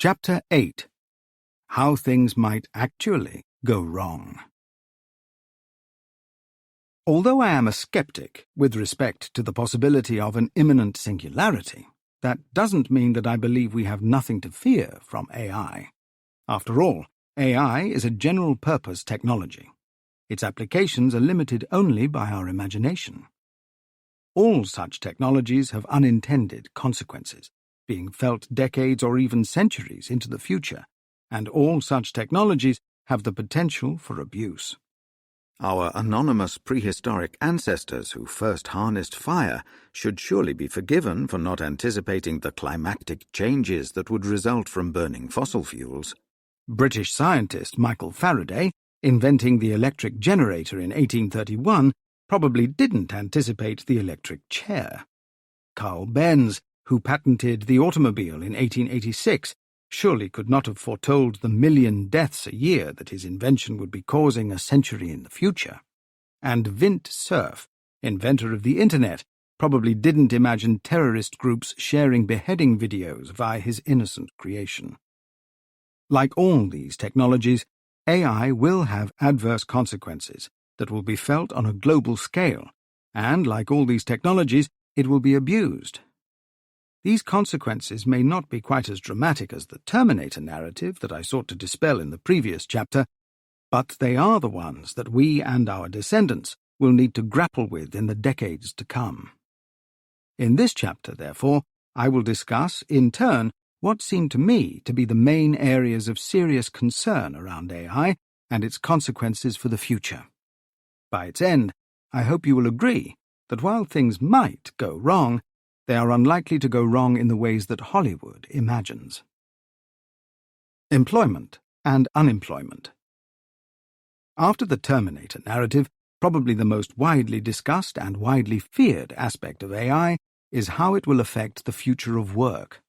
Chapter 8. How Things Might Actually Go Wrong. Although I am a skeptic with respect to the possibility of an imminent singularity, that doesn't mean that I believe we have nothing to fear from AI. After all, AI is a general-purpose technology. Its applications are limited only by our imagination. All such technologies have unintended consequences, being felt decades or even centuries into the future, and all such technologies have the potential for abuse. Our anonymous prehistoric ancestors who first harnessed fire should surely be forgiven for not anticipating the climactic changes that would result from burning fossil fuels. British scientist Michael Faraday, inventing the electric generator in 1831, probably didn't anticipate the electric chair. Carl Benz, who patented the automobile in 1886, surely could not have foretold the 1 million deaths a year that his invention would be causing a century in the future. And Vint Cerf, inventor of the Internet, probably didn't imagine terrorist groups sharing beheading videos via his innocent creation. Like all these technologies, AI will have adverse consequences that will be felt on a global scale, and like all these technologies, it will be abused. These consequences may not be quite as dramatic as the Terminator narrative that I sought to dispel in the previous chapter, but they are the ones that we and our descendants will need to grapple with in the decades to come. In this chapter, therefore, I will discuss, in turn, what seem to me to be the main areas of serious concern around AI and its consequences for the future. By its end, I hope you will agree that while things might go wrong, they are unlikely to go wrong in the ways that Hollywood imagines. Employment and unemployment. After the Terminator narrative, probably the most widely discussed and widely feared aspect of AI is how it will affect the future of work.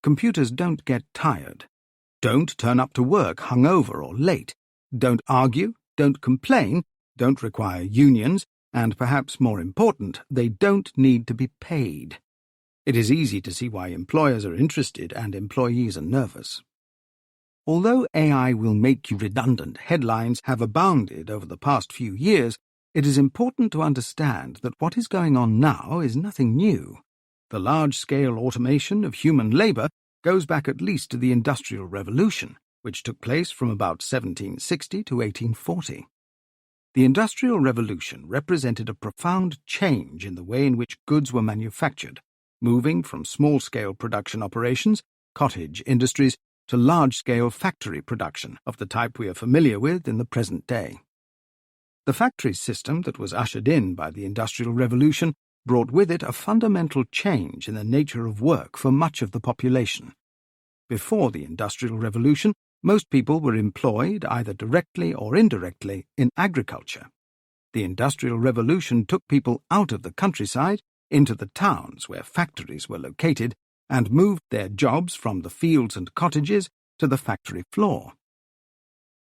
Computers don't get tired, don't turn up to work hungover or late, don't argue, don't complain, don't require unions, and perhaps more important, they don't need to be paid. It is easy to see why employers are interested and employees are nervous. Although AI will make you redundant headlines have abounded over the past few years, it is important to understand that what is going on now is nothing new. The large-scale automation of human labor goes back at least to the Industrial Revolution, which took place from about 1760 to 1840. The Industrial Revolution represented a profound change in the way in which goods were manufactured, moving from small-scale production operations, cottage industries, to large-scale factory production of the type we are familiar with in the present day. The factory system that was ushered in by the Industrial Revolution brought with it a fundamental change in the nature of work for much of the population. Before the Industrial Revolution, most people were employed, either directly or indirectly, in agriculture. The Industrial Revolution took people out of the countryside into the towns where factories were located and moved their jobs from the fields and cottages to the factory floor.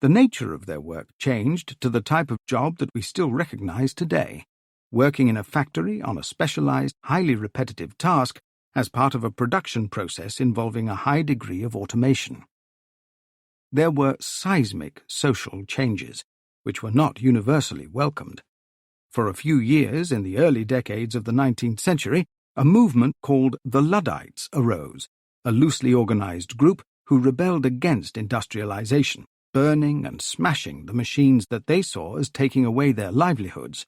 The nature of their work changed to the type of job that we still recognize today, working in a factory on a specialized, highly repetitive task as part of a production process involving a high degree of automation. There were seismic social changes, which were not universally welcomed. For a few years in the early decades of the 19th century, a movement called the Luddites arose, a loosely organized group who rebelled against industrialization, burning and smashing the machines that they saw as taking away their livelihoods.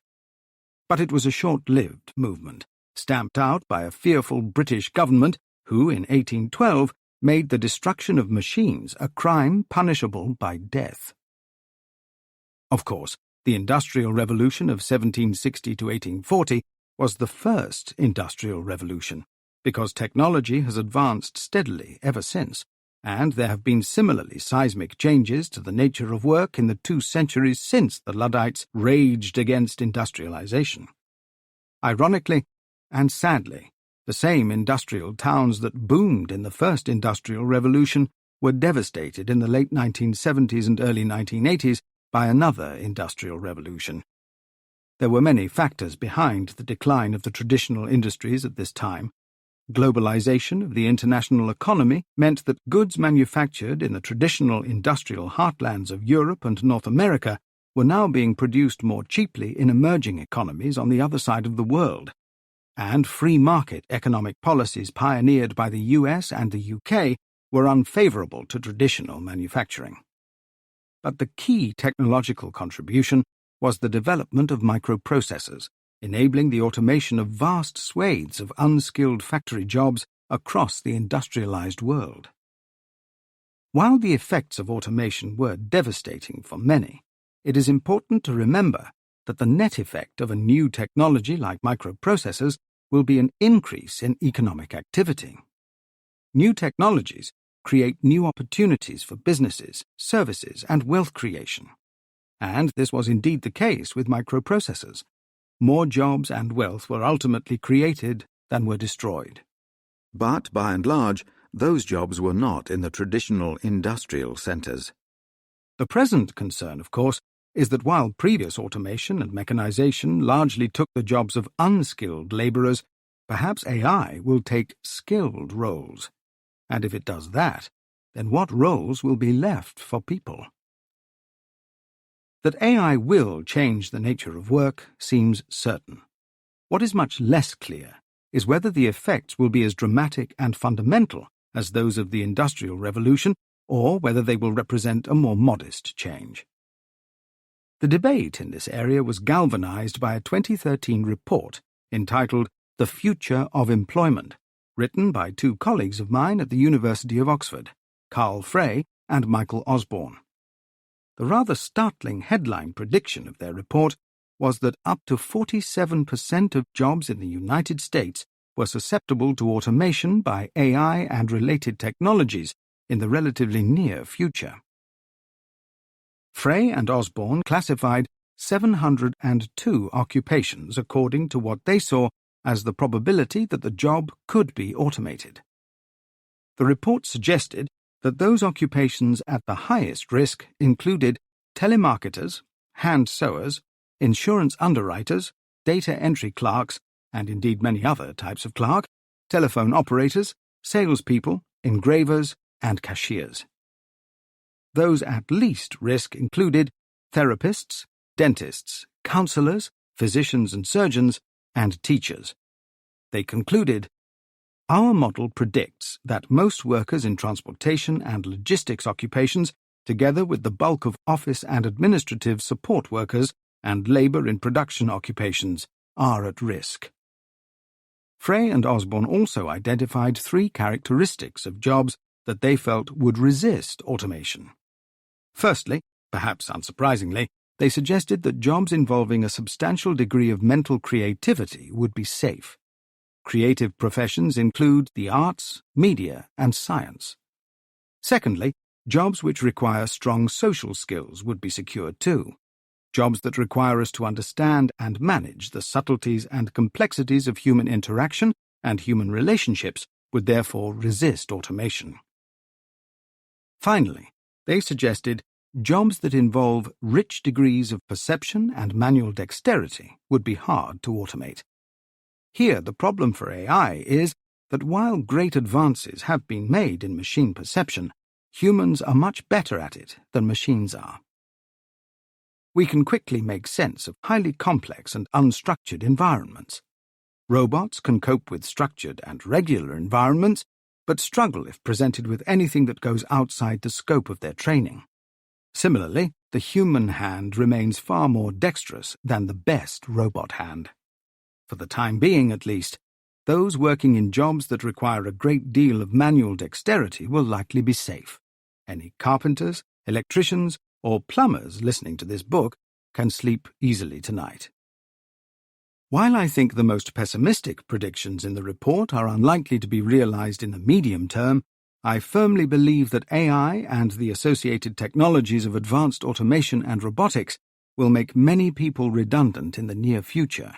But it was a short-lived movement, stamped out by a fearful British government who, in 1812, made the destruction of machines a crime punishable by death. Of course, the Industrial Revolution of 1760 to 1840 was the first Industrial Revolution, because technology has advanced steadily ever since, and there have been similarly seismic changes to the nature of work in the 2 centuries since the Luddites raged against industrialization. Ironically, and sadly, the same industrial towns that boomed in the first Industrial Revolution were devastated in the late 1970s and early 1980s by another industrial revolution. There were many factors behind the decline of the traditional industries at this time, Globalization of the international economy meant that goods manufactured in the traditional industrial heartlands of Europe and North America were now being produced more cheaply in emerging economies on the other side of the world, and free market economic policies pioneered by the US and the UK were unfavorable to traditional manufacturing. But the key technological contribution was the development of microprocessors, enabling the automation of vast swathes of unskilled factory jobs across the industrialized world. While the effects of automation were devastating for many, it is important to remember that the net effect of a new technology like microprocessors will be an increase in economic activity. New technologies create new opportunities for businesses, services, and wealth creation. And this was indeed the case with microprocessors. More jobs and wealth were ultimately created than were destroyed. But, by and large, those jobs were not in the traditional industrial centers. The present concern, of course, is that while previous automation and mechanization largely took the jobs of unskilled laborers, perhaps AI will take skilled roles. And if it does that, then what roles will be left for people? That AI will change the nature of work seems certain. What is much less clear is whether the effects will be as dramatic and fundamental as those of the Industrial Revolution, or whether they will represent a more modest change. The debate in this area was galvanized by a 2013 report entitled The Future of Employment, written by two colleagues of mine at the University of Oxford, Carl Frey and Michael Osborne. The rather startling headline prediction of their report was that up to 47% of jobs in the United States were susceptible to automation by AI and related technologies in the relatively near future. Frey and Osborne classified 702 occupations according to what they saw as the probability that the job could be automated. The report suggested that those occupations at the highest risk included telemarketers, hand sewers, insurance underwriters, data entry clerks, and indeed many other types of clerk, telephone operators, salespeople, engravers, and cashiers. Those at least risk included therapists, dentists, counselors, physicians and surgeons, and teachers. They concluded, "Our model predicts that most workers in transportation and logistics occupations, together with the bulk of office and administrative support workers and labor in production occupations, are at risk." Frey and Osborne also identified 3 characteristics of jobs that they felt would resist automation. Firstly, perhaps unsurprisingly, they suggested that jobs involving a substantial degree of mental creativity would be safe. Creative professions include the arts, media, and science. Secondly, jobs which require strong social skills would be secured too. Jobs that require us to understand and manage the subtleties and complexities of human interaction and human relationships would therefore resist automation. Finally, they suggested jobs that involve rich degrees of perception and manual dexterity would be hard to automate. Here, the problem for AI is that while great advances have been made in machine perception, humans are much better at it than machines are. We can quickly make sense of highly complex and unstructured environments. Robots can cope with structured and regular environments, but struggle if presented with anything that goes outside the scope of their training. Similarly, the human hand remains far more dexterous than the best robot hand. For the time being, at least, those working in jobs that require a great deal of manual dexterity will likely be safe. Any carpenters, electricians, or plumbers listening to this book can sleep easily tonight. While I think the most pessimistic predictions in the report are unlikely to be realized in the medium term, I firmly believe that AI and the associated technologies of advanced automation and robotics will make many people redundant in the near future.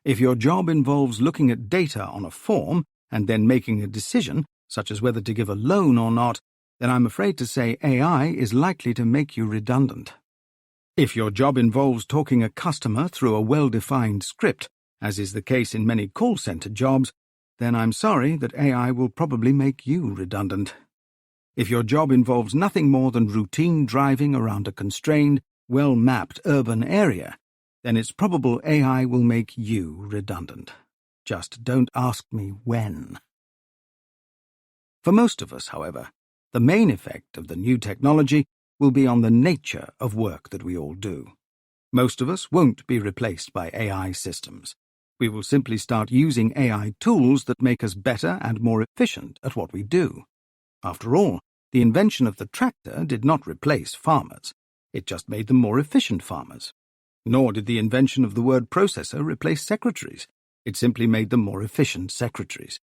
If your job involves looking at data on a form and then making a decision, such as whether to give a loan or not, then I'm afraid to say AI is likely to make you redundant. If your job involves talking a customer through a well-defined script, as is the case in many call center jobs, then I'm sorry that AI will probably make you redundant. If your job involves nothing more than routine driving around a constrained, well-mapped urban area, then it's probable AI will make you redundant. Just don't ask me when. For most of us, however, the main effect of the new technology will be on the nature of work that we all do. Most of us won't be replaced by AI systems. We will simply start using AI tools that make us better and more efficient at what we do. After all, the invention of the tractor did not replace farmers. It just made them more efficient farmers. Nor did the invention of the word processor replace secretaries. It simply made them more efficient secretaries.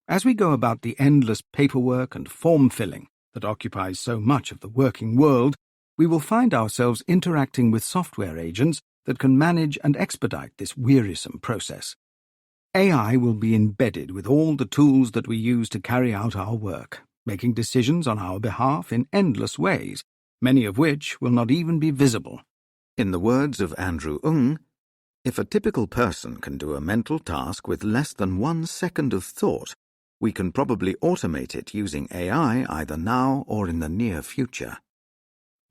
As we go about the endless paperwork and form-filling that occupies so much of the working world, we will find ourselves interacting with software agents that can manage and expedite this wearisome process. AI will be embedded with all the tools that we use to carry out our work, making decisions on our behalf in endless ways, many of which will not even be visible. In the words of Andrew Ng, if a typical person can do a mental task with less than 1 second of thought, we can probably automate it using AI either now or in the near future.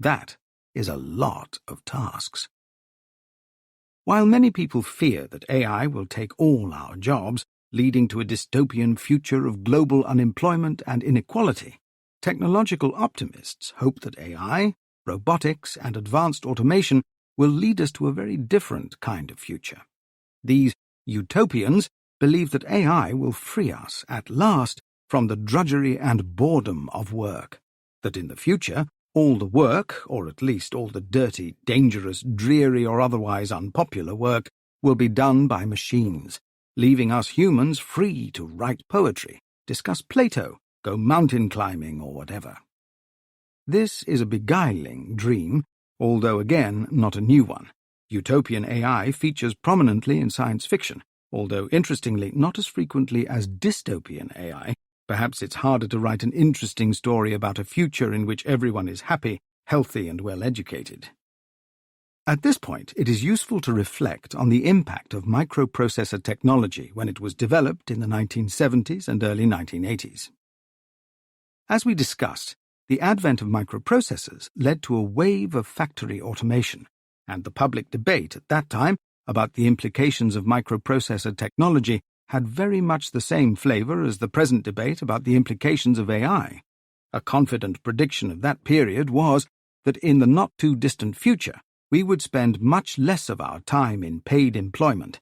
That is a lot of tasks. While many people fear that AI will take all our jobs, leading to a dystopian future of global unemployment and inequality, technological optimists hope that AI, robotics, and advanced automation will lead us to a very different kind of future. These utopians believe that AI will free us, at last, from the drudgery and boredom of work, that in the future all the work, or at least all the dirty, dangerous, dreary, or otherwise unpopular work, will be done by machines, leaving us humans free to write poetry, discuss Plato, go mountain climbing, or whatever. This is a beguiling dream, although again not a new one. Utopian AI features prominently in science fiction, although interestingly not as frequently as dystopian AI. Perhaps it's harder to write an interesting story about a future in which everyone is happy, healthy, and well-educated. At this point, it is useful to reflect on the impact of microprocessor technology when it was developed in the 1970s and early 1980s. As we discussed, the advent of microprocessors led to a wave of factory automation, and the public debate at that time about the implications of microprocessor technology had very much the same flavor as the present debate about the implications of AI. A confident prediction of that period was that in the not-too-distant future, we would spend much less of our time in paid employment.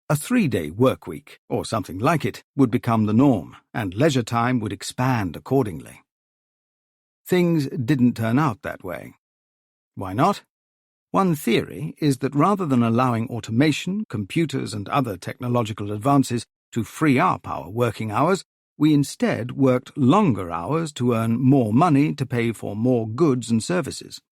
A 3-day work week, or something like it, would become the norm, and leisure time would expand accordingly. Things didn't turn out that way. Why not? One theory is that rather than allowing automation, computers, and other technological advances to free up our working hours, we instead worked longer hours to earn more money to pay for more goods and services.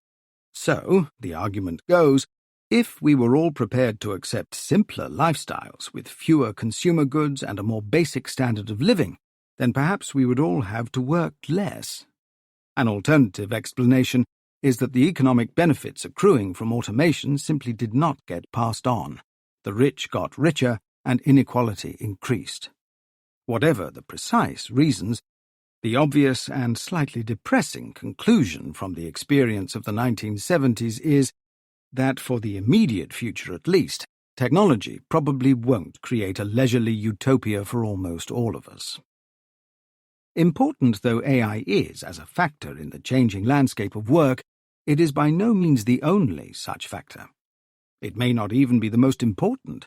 So, the argument goes, if we were all prepared to accept simpler lifestyles with fewer consumer goods and a more basic standard of living, then perhaps we would all have to work less. An alternative explanation is that the economic benefits accruing from automation simply did not get passed on. The rich got richer and inequality increased. Whatever the precise reasons, the obvious and slightly depressing conclusion from the experience of the 1970s is that for the immediate future at least, technology probably won't create a leisurely utopia for almost all of us. Important though AI is as a factor in the changing landscape of work, it is by no means the only such factor. It may not even be the most important.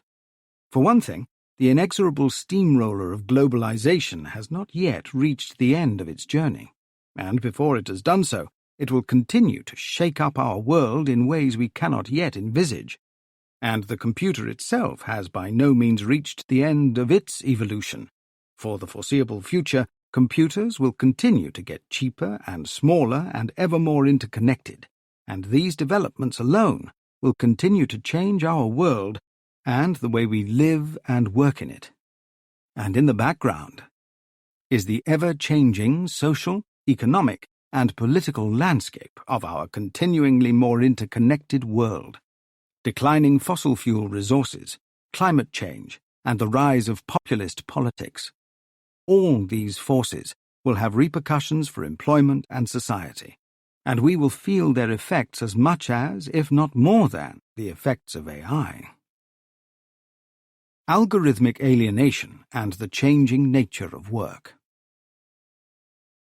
For one thing, the inexorable steamroller of globalization has not yet reached the end of its journey, and before it has done so, it will continue to shake up our world in ways we cannot yet envisage. And the computer itself has by no means reached the end of its evolution. For the foreseeable future, computers will continue to get cheaper and smaller and ever more interconnected, and these developments alone will continue to change our world and the way we live and work in it. And in the background is the ever-changing social, economic, and political landscape of our continuingly more interconnected world. Declining fossil fuel resources, climate change, and the rise of populist politics. All these forces will have repercussions for employment and society, and we will feel their effects as much as, if not more than, the effects of AI. Algorithmic alienation and the changing nature of work.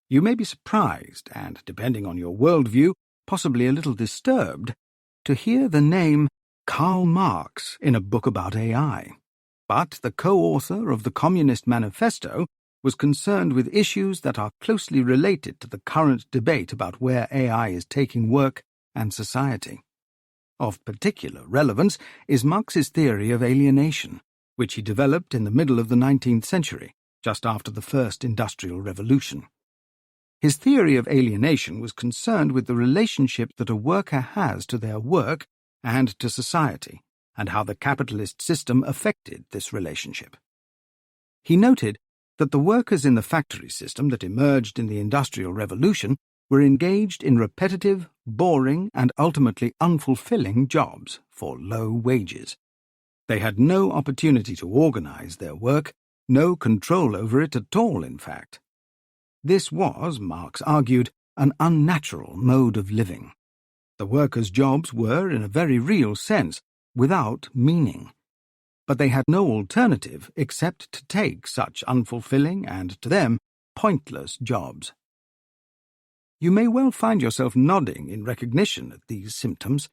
You may be surprised and, depending on your worldview, possibly a little disturbed, to hear the name Karl Marx in a book about AI. But the co-author of the Communist Manifesto was concerned with issues that are closely related to the current debate about where AI is taking work and society. Of particular relevance is Marx's theory of alienation, which he developed in the middle of the 19th century, just after the First Industrial Revolution. His theory of alienation was concerned with the relationship that a worker has to their work and to society, and how the capitalist system affected this relationship. He noted that the workers in the factory system that emerged in the Industrial Revolution were engaged in repetitive, boring, and ultimately unfulfilling jobs for low wages. They had no opportunity to organize their work, no control over it at all, in fact. This was, Marx argued, an unnatural mode of living. The workers' jobs were, in a very real sense, without meaning. But they had no alternative except to take such unfulfilling and, to them, pointless jobs. You may well find yourself nodding in recognition at these symptoms,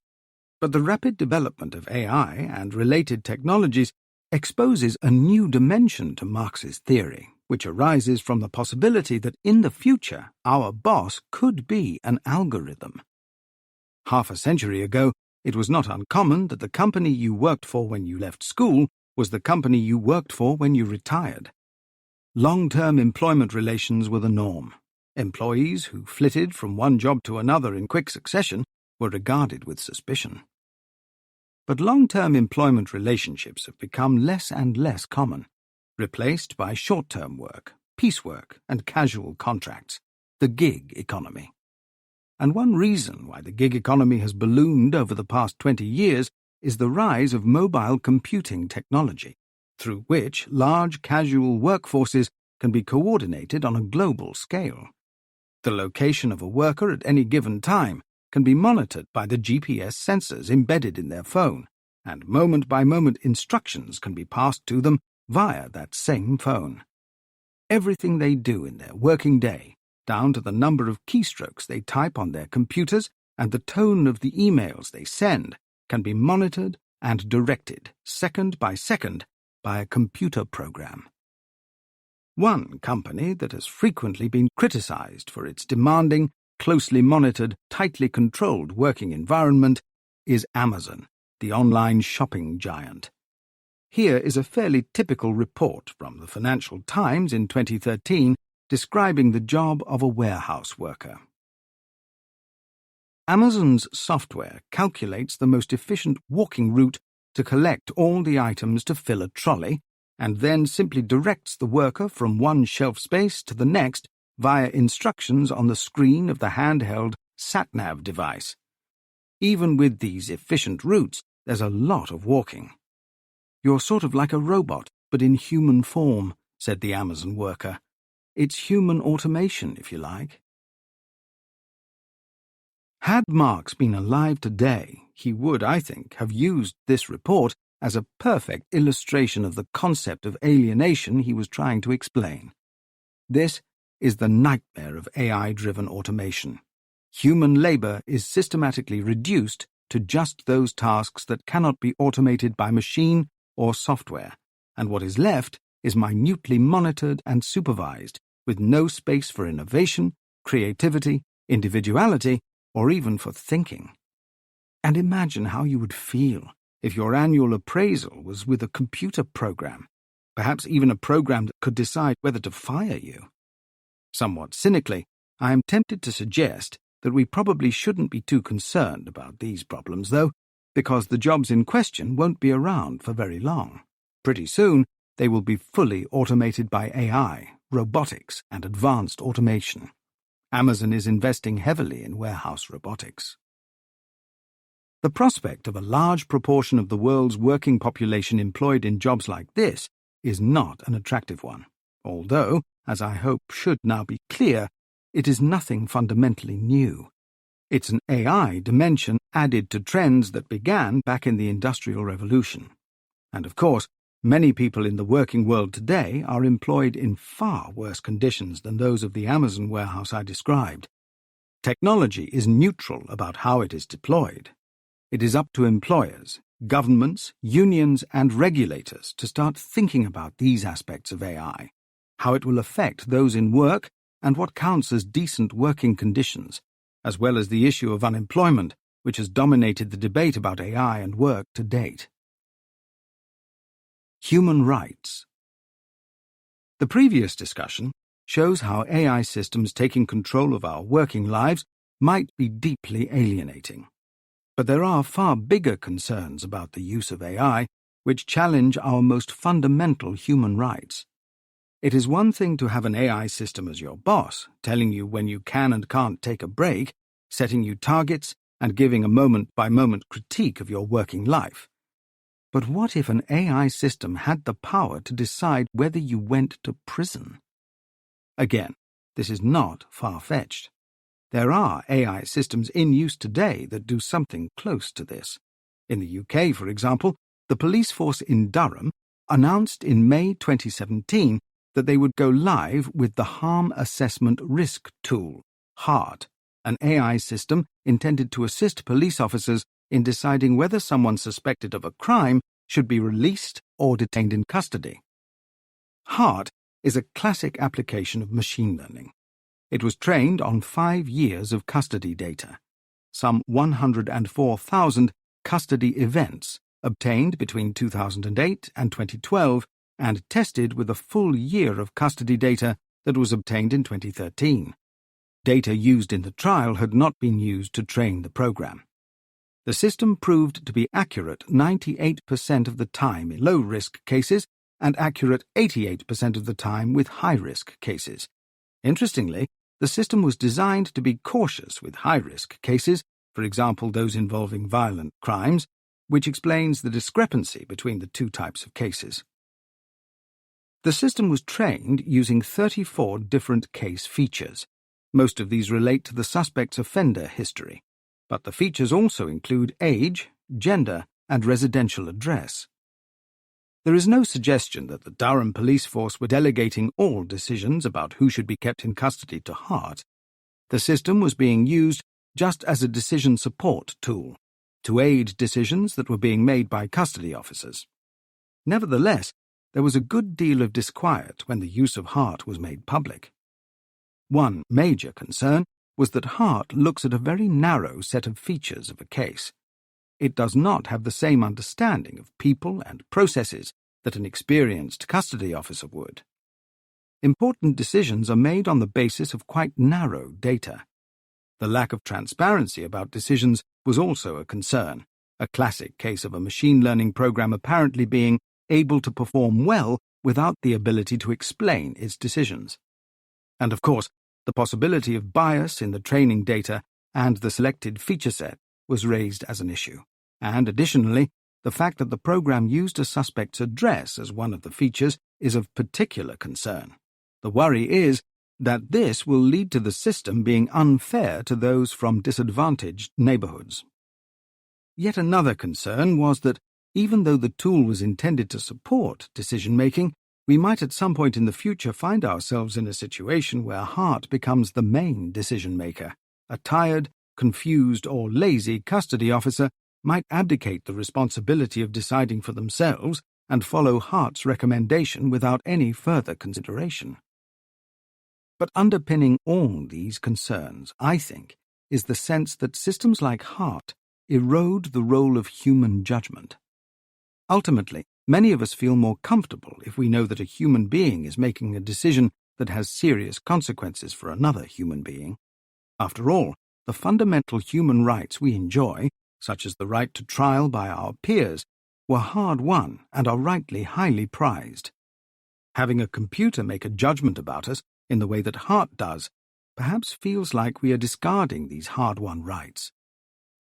but the rapid development of AI and related technologies exposes a new dimension to Marx's theory, which arises from the possibility that in the future our boss could be an algorithm. Half a century ago, it was not uncommon that the company you worked for when you left school was the company you worked for when you retired. Long-term employment relations were the norm. Employees who flitted from one job to another in quick succession were regarded with suspicion. But long-term employment relationships have become less and less common, replaced by short-term work, piecework, and casual contracts, the gig economy. And one reason why the gig economy has ballooned over the past 20 years is the rise of mobile computing technology, through which large casual workforces can be coordinated on a global scale. The location of a worker at any given time can be monitored by the GPS sensors embedded in their phone, and moment-by-moment instructions can be passed to them via that same phone. Everything they do in their working day, down to the number of keystrokes they type on their computers and the tone of the emails they send, can be monitored and directed, second by second, by a computer program. One company that has frequently been criticized for its demanding, closely monitored, tightly controlled working environment is Amazon, the online shopping giant. Here is a fairly typical report from the Financial Times in 2013 describing the job of a warehouse worker. Amazon's software calculates the most efficient walking route to collect all the items to fill a trolley, and then simply directs the worker from one shelf space to the next via instructions on the screen of the handheld sat-nav device. Even with these efficient routes, there's a lot of walking. "You're sort of like a robot, but in human form," said the Amazon worker. "It's human automation, if you like." Had Marx been alive today, he would, I think, have used this report as a perfect illustration of the concept of alienation he was trying to explain. This is the nightmare of AI-driven automation. Human labor is systematically reduced to just those tasks that cannot be automated by machine or software, and what is left is minutely monitored and supervised, with no space for innovation, creativity, individuality, or even for thinking. And imagine how you would feel if your annual appraisal was with a computer program, perhaps even a program that could decide whether to fire you. Somewhat cynically, I am tempted to suggest that we probably shouldn't be too concerned about these problems, though, because the jobs in question won't be around for very long. Pretty soon, they will be fully automated by AI, robotics, and advanced automation. Amazon is investing heavily in warehouse robotics. The prospect of a large proportion of the world's working population employed in jobs like this is not an attractive one, although, as I hope should now be clear, it is nothing fundamentally new. It's an AI dimension added to trends that began back in the Industrial Revolution. And of course, many people in the working world today are employed in far worse conditions than those of the Amazon warehouse I described. Technology is neutral about how it is deployed. It is up to employers, governments, unions, and regulators to start thinking about these aspects of AI, how it will affect those in work, and what counts as decent working conditions, as well as the issue of unemployment, which has dominated the debate about AI and work to date. Human rights. The previous discussion shows how AI systems taking control of our working lives might be deeply alienating. But there are far bigger concerns about the use of AI which challenge our most fundamental human rights. It is one thing to have an AI system as your boss, telling you when you can and can't take a break, setting you targets, and giving a moment-by-moment critique of your working life. But what if an AI system had the power to decide whether you went to prison? Again, this is not far-fetched. There are AI systems in use today that do something close to this. In the UK, for example, the police force in Durham announced in May 2017 that they would go live with the Harm Assessment Risk Tool, HART, an AI system intended to assist police officers in deciding whether someone suspected of a crime should be released or detained in custody. HART is a classic application of machine learning. It was trained on 5 years of custody data, some 104,000 custody events obtained between 2008 and 2012 and tested with a full year of custody data that was obtained in 2013. Data used in the trial had not been used to train the program. The system proved to be accurate 98% of the time in low-risk cases and accurate 88% of the time with high-risk cases. Interestingly, the system was designed to be cautious with high-risk cases, for example those involving violent crimes, which explains the discrepancy between the two types of cases. The system was trained using 34 different case features. Most of these relate to the suspect's offender history, but the features also include age, gender, and residential address. There is no suggestion that the Durham police force were delegating all decisions about who should be kept in custody to HART. The system was being used just as a decision support tool, to aid decisions that were being made by custody officers. Nevertheless, there was a good deal of disquiet when the use of HART was made public. One major concern was that HART looks at a very narrow set of features of a case. It does not have the same understanding of people and processes that an experienced custody officer would. Important decisions are made on the basis of quite narrow data. The lack of transparency about decisions was also a concern, a classic case of a machine learning program apparently being able to perform well without the ability to explain its decisions. And of course, the possibility of bias in the training data and the selected feature set was raised as an issue. And additionally, the fact that the program used a suspect's address as one of the features is of particular concern. The worry is that this will lead to the system being unfair to those from disadvantaged neighborhoods. Yet another concern was that, even though the tool was intended to support decision-making, we might at some point in the future find ourselves in a situation where HART becomes the main decision-maker. A tired, confused, or lazy custody officer might abdicate the responsibility of deciding for themselves and follow HART's recommendation without any further consideration. But underpinning all these concerns, I think, is the sense that systems like HART erode the role of human judgment. Ultimately, many of us feel more comfortable if we know that a human being is making a decision that has serious consequences for another human being. After all, the fundamental human rights we enjoy, such as the right to trial by our peers, were hard-won and are rightly highly prized. Having a computer make a judgment about us in the way that HART does perhaps feels like we are discarding these hard-won rights.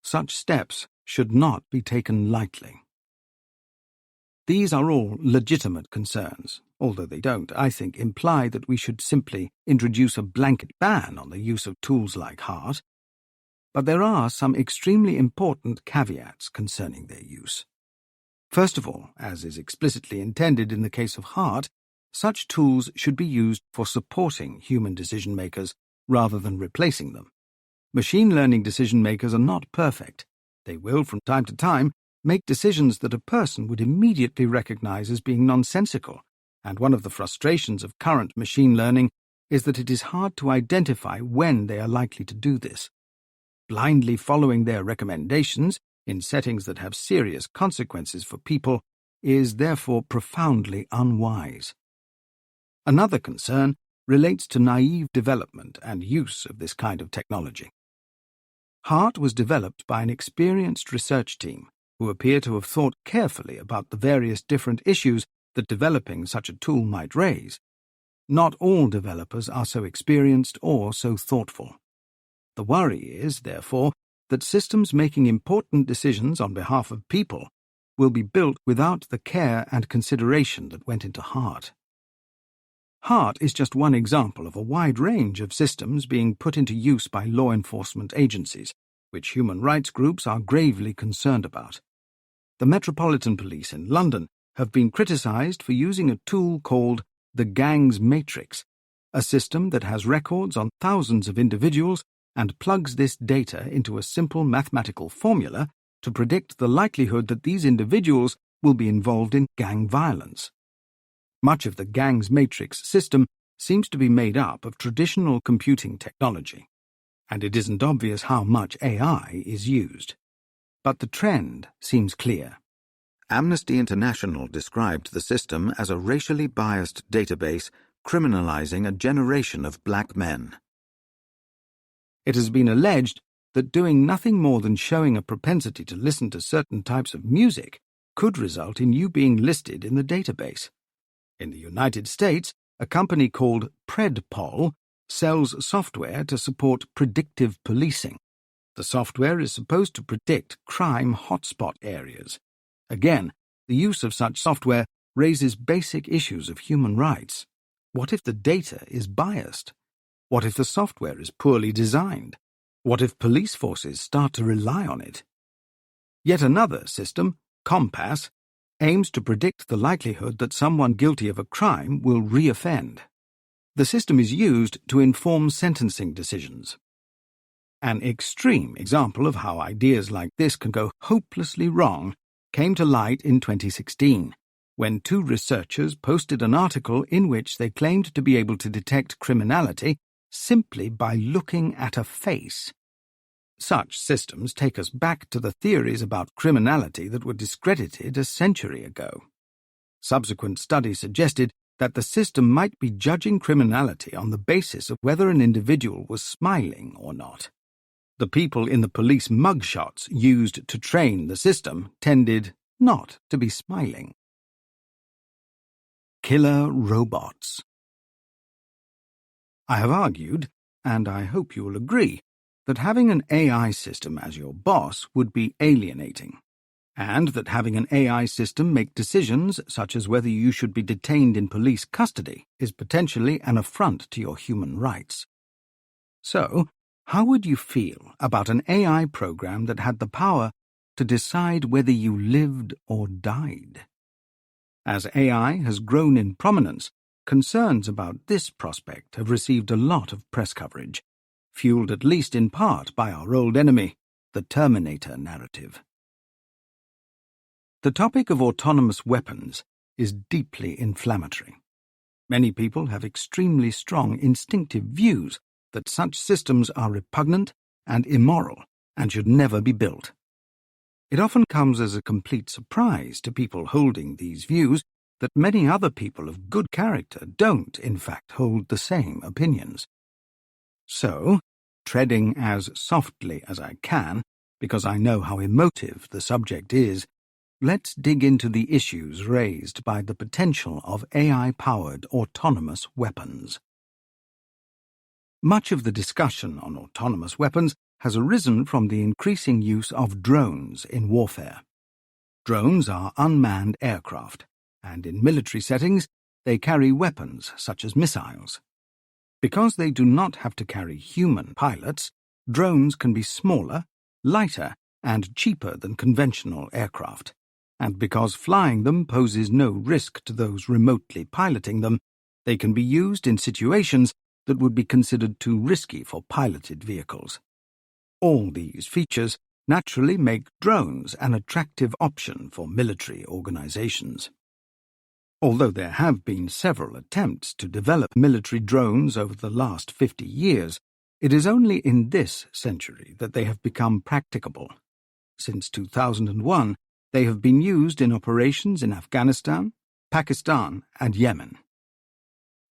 Such steps should not be taken lightly. These are all legitimate concerns, although they don't, I think, imply that we should simply introduce a blanket ban on the use of tools like HART. But there are some extremely important caveats concerning their use. First of all, as is explicitly intended in the case of HART, such tools should be used for supporting human decision-makers rather than replacing them. Machine learning decision-makers are not perfect. They will, from time to time, make decisions that a person would immediately recognize as being nonsensical, and one of the frustrations of current machine learning is that it is hard to identify when they are likely to do this. Blindly following their recommendations in settings that have serious consequences for people is therefore profoundly unwise. Another concern relates to naive development and use of this kind of technology. HART was developed by an experienced research team who appear to have thought carefully about the various different issues that developing such a tool might raise. Not all developers are so experienced or so thoughtful. The worry is, therefore, that systems making important decisions on behalf of people will be built without the care and consideration that went into HART. HART is just one example of a wide range of systems being put into use by law enforcement agencies, which human rights groups are gravely concerned about. The Metropolitan Police in London have been criticised for using a tool called the Gangs Matrix, a system that has records on thousands of individuals and plugs this data into a simple mathematical formula to predict the likelihood that these individuals will be involved in gang violence. Much of the Gangs Matrix system seems to be made up of traditional computing technology, and it isn't obvious how much AI is used. But the trend seems clear. Amnesty International described the system as a racially biased database criminalizing a generation of black men. It has been alleged that doing nothing more than showing a propensity to listen to certain types of music could result in you being listed in the database. In the United States, a company called PredPol sells software to support predictive policing. The software is supposed to predict crime hotspot areas. Again, the use of such software raises basic issues of human rights. What if the data is biased? What if the software is poorly designed? What if police forces start to rely on it? Yet another system, Compass, aims to predict the likelihood that someone guilty of a crime will re-offend. The system is used to inform sentencing decisions. An extreme example of how ideas like this can go hopelessly wrong came to light in 2016, when two researchers posted an article in which they claimed to be able to detect criminality simply by looking at a face. Such systems take us back to the theories about criminality that were discredited a century ago. Subsequent studies suggested that the system might be judging criminality on the basis of whether an individual was smiling or not. The people in the police mugshots used to train the system tended not to be smiling. Killer robots. I have argued, and I hope you will agree, that having an AI system as your boss would be alienating, and that having an AI system make decisions such as whether you should be detained in police custody is potentially an affront to your human rights. So, how would you feel about an AI program that had the power to decide whether you lived or died? As AI has grown in prominence, concerns about this prospect have received a lot of press coverage, fueled at least in part by our old enemy, the Terminator narrative. The topic of autonomous weapons is deeply inflammatory. Many people have extremely strong instinctive views that such systems are repugnant and immoral and should never be built. It often comes as a complete surprise to people holding these views that many other people of good character don't, in fact, hold the same opinions. So, treading as softly as I can, because I know how emotive the subject is, let's dig into the issues raised by the potential of AI-powered autonomous weapons. Much of the discussion on autonomous weapons has arisen from the increasing use of drones in warfare. Drones are unmanned aircraft, and in military settings, they carry weapons such as missiles. Because they do not have to carry human pilots, drones can be smaller, lighter, and cheaper than conventional aircraft. And because flying them poses no risk to those remotely piloting them, they can be used in situations that would be considered too risky for piloted vehicles. All these features naturally make drones an attractive option for military organizations. Although there have been several attempts to develop military drones over the last 50 years, it is only in this century that they have become practicable. Since 2001, they have been used in operations in Afghanistan, Pakistan, and Yemen.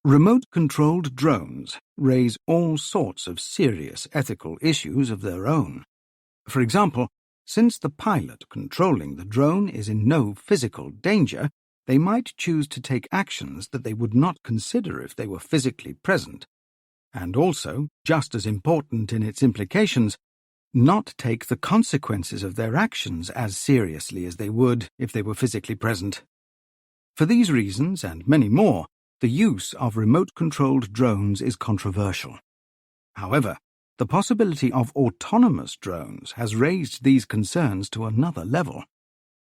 Remote-controlled drones raise all sorts of serious ethical issues of their own. For example, since the pilot controlling the drone is in no physical danger, they might choose to take actions that they would not consider if they were physically present, and also, just as important in its implications, not take the consequences of their actions as seriously as they would if they were physically present. For these reasons, and many more, the use of remote-controlled drones is controversial. However, the possibility of autonomous drones has raised these concerns to another level.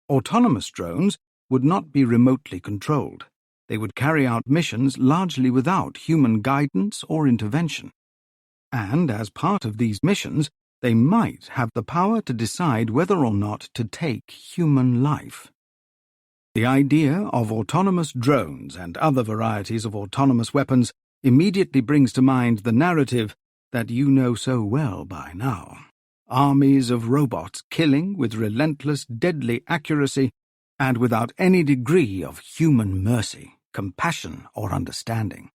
Autonomous drones would not be remotely controlled. They would carry out missions largely without human guidance or intervention. And as part of these missions, they might have the power to decide whether or not to take human life. The idea of autonomous drones and other varieties of autonomous weapons immediately brings to mind the narrative that you know so well by now. Armies of robots killing with relentless, deadly accuracy and without any degree of human mercy, compassion, or understanding.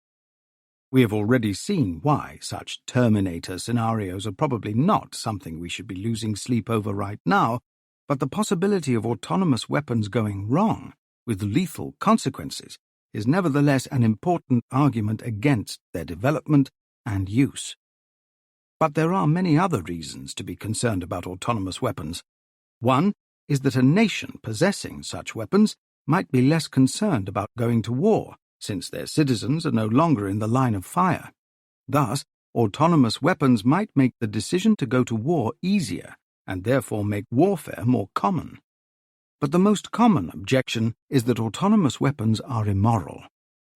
We have already seen why such Terminator scenarios are probably not something we should be losing sleep over right now, but the possibility of autonomous weapons going wrong, with lethal consequences, is nevertheless an important argument against their development and use. But there are many other reasons to be concerned about autonomous weapons. One is that a nation possessing such weapons might be less concerned about going to war, since their citizens are no longer in the line of fire. Thus, autonomous weapons might make the decision to go to war easier, and therefore make warfare more common. But the most common objection is that autonomous weapons are immoral.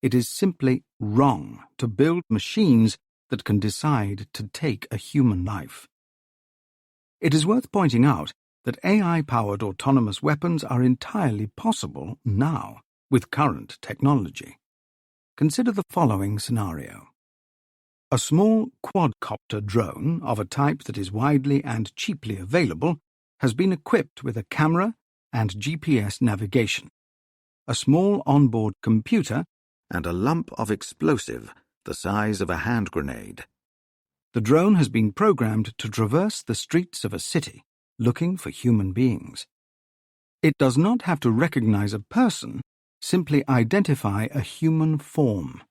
It is simply wrong to build machines that can decide to take a human life. It is worth pointing out that AI-powered autonomous weapons are entirely possible now, with current technology. Consider the following scenario. A small quadcopter drone of a type that is widely and cheaply available has been equipped with a camera and GPS navigation, a small onboard computer, and a lump of explosive the size of a hand grenade. The drone has been programmed to traverse the streets of a city, looking for human beings. It does not have to recognize a person, simply identify a human form.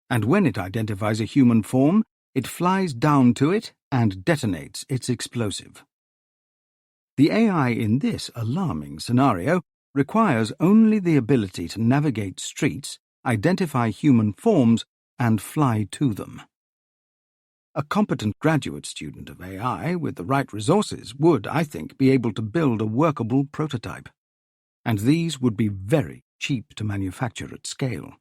And when it identifies a human form, it flies down to it and detonates its explosive. The AI in this alarming scenario requires only the ability to navigate streets, identify human forms, and fly to them. A competent graduate student of AI with the right resources would, I think, be able to build a workable prototype. And these would be very cheap to manufacture at scale.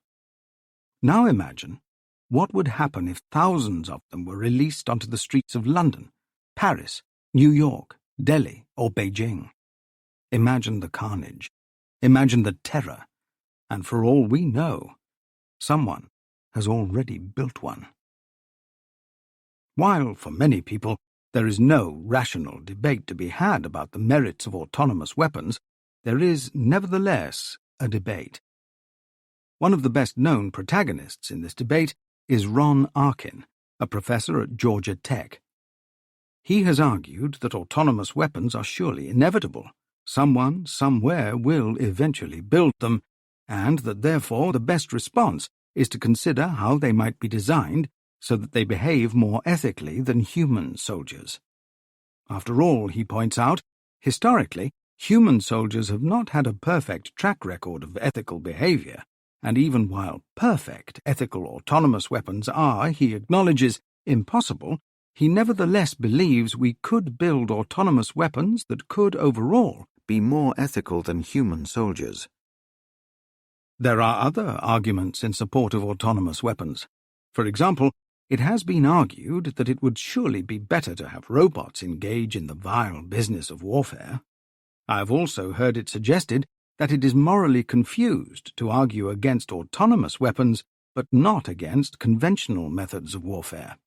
Now imagine what would happen if thousands of them were released onto the streets of London, Paris, New York, Delhi, or Beijing. Imagine the carnage. Imagine the terror. And for all we know, someone has already built one. While, for many people, there is no rational debate to be had about the merits of autonomous weapons, there is, nevertheless, a debate. One of the best-known protagonists in this debate is Ron Arkin, a professor at Georgia Tech. He has argued that autonomous weapons are surely inevitable. Someone, somewhere, will eventually build them, and that therefore the best response is to consider how they might be designed so that they behave more ethically than human soldiers. After all, he points out, historically, human soldiers have not had a perfect track record of ethical behavior, and even while perfect ethical autonomous weapons are, he acknowledges, impossible, he nevertheless believes we could build autonomous weapons that could overall be more ethical than human soldiers. There are other arguments in support of autonomous weapons. For example, it has been argued that it would surely be better to have robots engage in the vile business of warfare. I have also heard it suggested that it is morally confused to argue against autonomous weapons but not against conventional methods of warfare.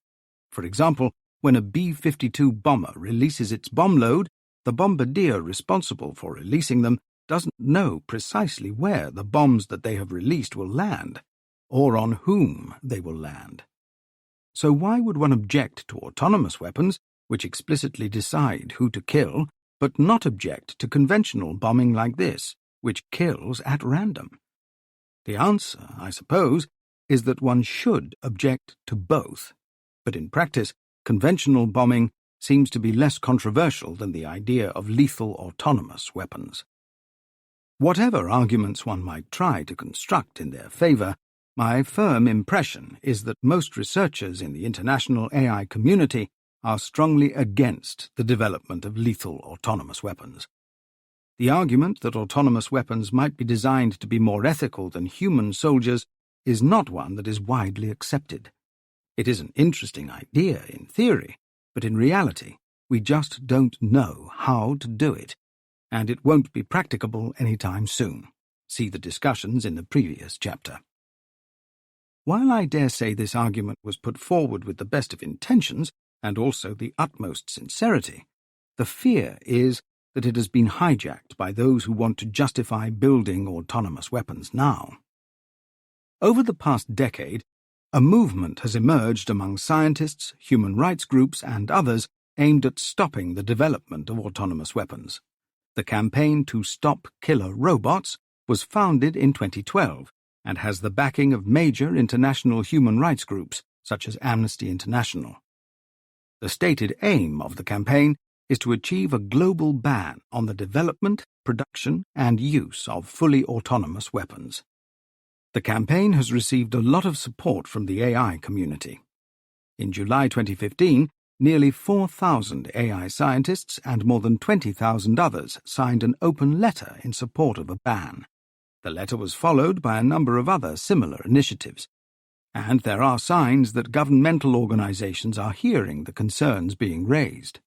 For example, when a B-52 bomber releases its bomb load, the bombardier responsible for releasing them doesn't know precisely where the bombs that they have released will land, or on whom they will land. So why would one object to autonomous weapons, which explicitly decide who to kill, but not object to conventional bombing like this, which kills at random? The answer, I suppose, is that one should object to both, but in practice, conventional bombing seems to be less controversial than the idea of lethal autonomous weapons. Whatever arguments one might try to construct in their favour, my firm impression is that most researchers in the international AI community are strongly against the development of lethal autonomous weapons. The argument that autonomous weapons might be designed to be more ethical than human soldiers is not one that is widely accepted. It is an interesting idea in theory, but in reality, we just don't know how to do it, and it won't be practicable anytime soon. See the discussions in the previous chapter. While I dare say this argument was put forward with the best of intentions and also the utmost sincerity, the fear is that it has been hijacked by those who want to justify building autonomous weapons now. Over the past decade, a movement has emerged among scientists, human rights groups, and others aimed at stopping the development of autonomous weapons. The campaign to stop killer robots was founded in 2012 and has the backing of major international human rights groups such as Amnesty International. The stated aim of the campaign is to achieve a global ban on the development, production, and use of fully autonomous weapons. The campaign has received a lot of support from the AI community. In July 2015, nearly 4,000 AI scientists and more than 20,000 others signed an open letter in support of a ban. The letter was followed by a number of other similar initiatives, and there are signs that governmental organizations are hearing the concerns being raised.